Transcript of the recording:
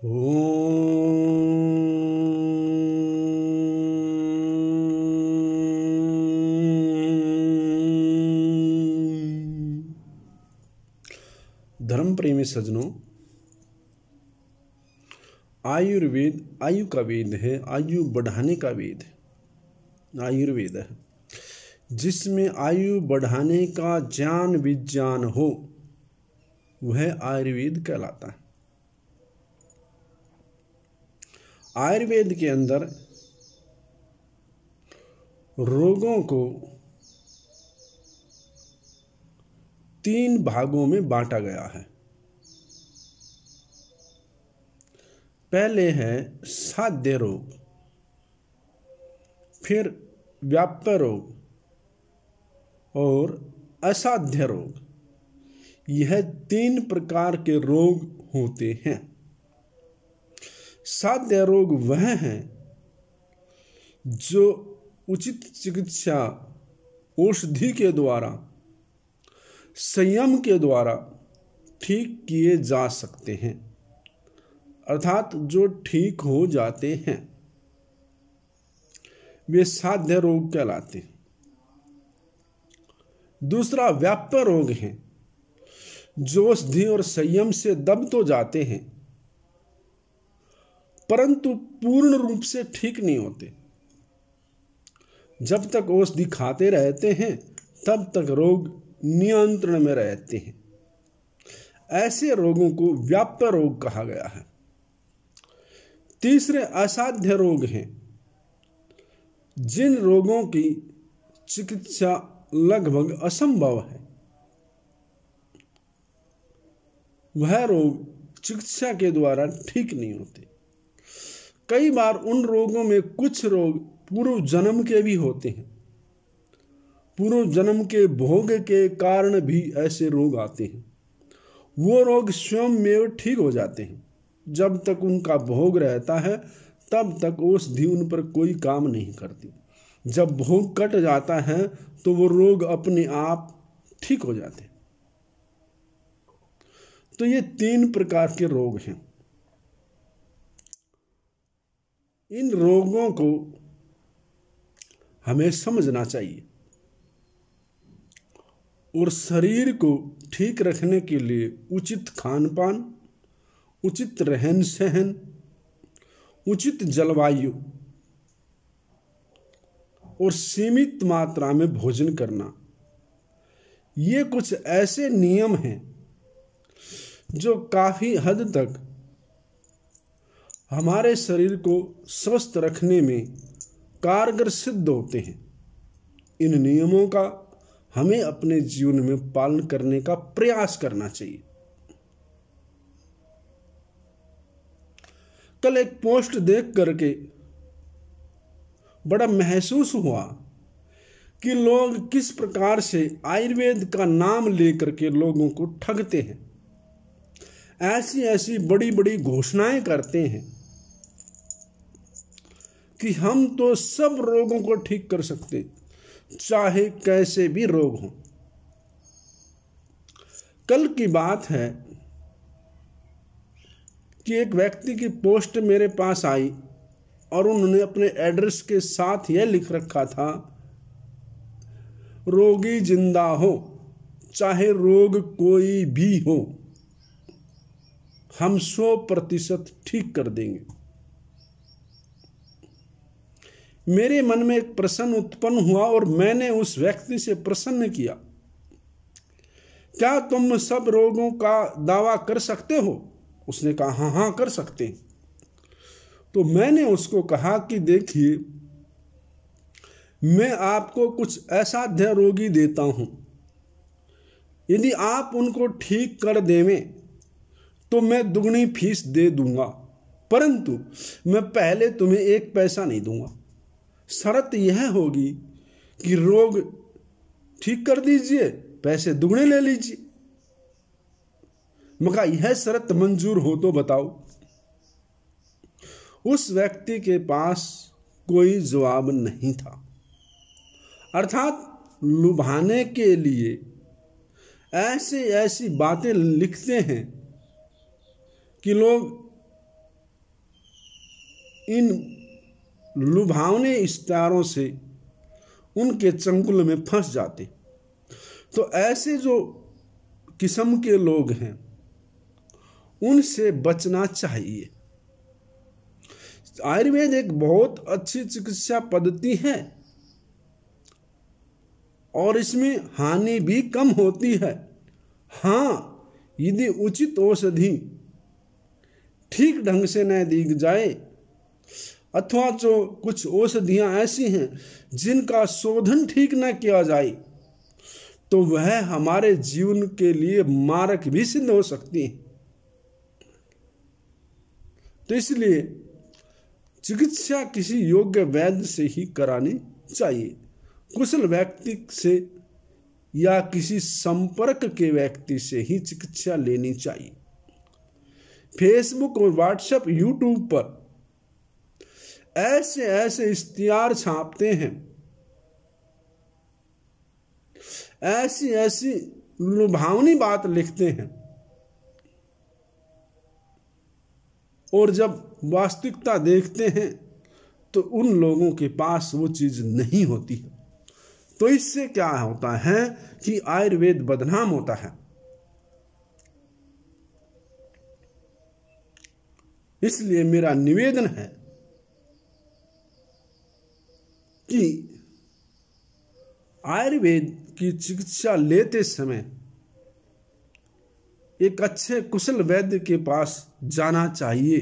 धर्म प्रेमी सज्जनों, आयुर्वेद आयु का वेद है, आयु बढ़ाने का वेद है। आयुर्वेद है जिसमें आयु बढ़ाने का ज्ञान विज्ञान हो, वह आयुर्वेद कहलाता है। आयुर्वेद के अंदर रोगों को 3 भागों में बांटा गया है। पहले है साध्य रोग, फिर व्याप्य रोग और असाध्य रोग। यह 3 प्रकार के रोग होते हैं। साध्य रोग वह हैं जो उचित चिकित्सा औषधि के द्वारा, संयम के द्वारा ठीक किए जा सकते हैं, अर्थात जो ठीक हो जाते हैं, वे साध्य रोग कहलाते हैं। दूसरा व्याप्य रोग है जो औषधि और संयम से दब तो जाते हैं परंतु पूर्ण रूप से ठीक नहीं होते। जब तक औषधि खाते रहते हैं तब तक रोग नियंत्रण में रहते हैं। ऐसे रोगों को व्याप्य रोग कहा गया है। तीसरे असाध्य रोग हैं जिन रोगों की चिकित्सा लगभग असंभव है। वह रोग चिकित्सा के द्वारा ठीक नहीं होते। कई बार उन रोगों में कुछ रोग पूर्व जन्म के भी होते हैं। पूर्व जन्म के भोग के कारण भी ऐसे रोग आते हैं। वो रोग स्वयं में ठीक हो जाते हैं। जब तक उनका भोग रहता है तब तक औषधि उन पर कोई काम नहीं करती। जब भोग कट जाता है तो वो रोग अपने आप ठीक हो जाते हैं। तो ये 3 प्रकार के रोग हैं। इन रोगों को हमें समझना चाहिए और शरीर को ठीक रखने के लिए उचित खान पान, उचित रहन सहन, उचित जलवायु और सीमित मात्रा में भोजन करना, ये कुछ ऐसे नियम हैं जो काफी हद तक हमारे शरीर को स्वस्थ रखने में कारगर सिद्ध होते हैं। इन नियमों का हमें अपने जीवन में पालन करने का प्रयास करना चाहिए। कल एक पोस्ट देख करके बड़ा महसूस हुआ कि लोग किस प्रकार से आयुर्वेद का नाम लेकर के लोगों को ठगते हैं। ऐसी ऐसी बड़ी बड़ी घोषणाएं करते हैं कि हम तो सब रोगों को ठीक कर सकते, चाहे कैसे भी रोग हो। कल की बात है कि एक व्यक्ति की पोस्ट मेरे पास आई और उन्होंने अपने एड्रेस के साथ यह लिख रखा था, रोगी जिंदा हो चाहे रोग कोई भी हो, हम 100% ठीक कर देंगे। मेरे मन में एक प्रश्न उत्पन्न हुआ और मैंने उस व्यक्ति से प्रश्न किया, क्या तुम सब रोगों का दावा कर सकते हो? उसने कहा हाँ हाँ कर सकते हैं। तो मैंने उसको कहा कि देखिए, मैं आपको कुछ असाध्य रोगी देता हूं। यदि आप उनको ठीक कर देवें तो मैं दुगनी फीस दे दूंगा, परंतु मैं पहले तुम्हें 1 पैसा नहीं दूंगा। शर्त यह होगी कि रोग ठीक कर दीजिए, पैसे दुगने ले लीजिए। मैं कहा यह शर्त मंजूर हो तो बताओ। उस व्यक्ति के पास कोई जवाब नहीं था। अर्थात लुभाने के लिए ऐसी ऐसी बातें लिखते हैं कि लोग इन लुभावने इश्तारों से उनके चंगुल में फंस जाते। तो ऐसे जो किस्म के लोग हैं उनसे बचना चाहिए। आयुर्वेद एक बहुत अच्छी चिकित्सा पद्धति है और इसमें हानि भी कम होती है। हाँ, यदि उचित औषधि ठीक ढंग से न दी जाए अथवा जो कुछ औषधियां ऐसी हैं जिनका शोधन ठीक न किया जाए तो वह हमारे जीवन के लिए मारक भी सिद्ध हो सकती है। तो इसलिए चिकित्सा किसी योग्य वैद्य से ही करानी चाहिए, कुशल व्यक्ति से या किसी संपर्क के व्यक्ति से ही चिकित्सा लेनी चाहिए। फेसबुक और व्हाट्सएप, यूट्यूब पर ऐसे ऐसे इश्तिहार छापते हैं, ऐसी ऐसी लुभावनी बात लिखते हैं और जब वास्तविकता देखते हैं तो उन लोगों के पास वो चीज नहीं होती है। तो इससे क्या होता है कि आयुर्वेद बदनाम होता है। इसलिए मेरा निवेदन है कि आयुर्वेद की चिकित्सा लेते समय एक अच्छे कुशल वैद्य के पास जाना चाहिए।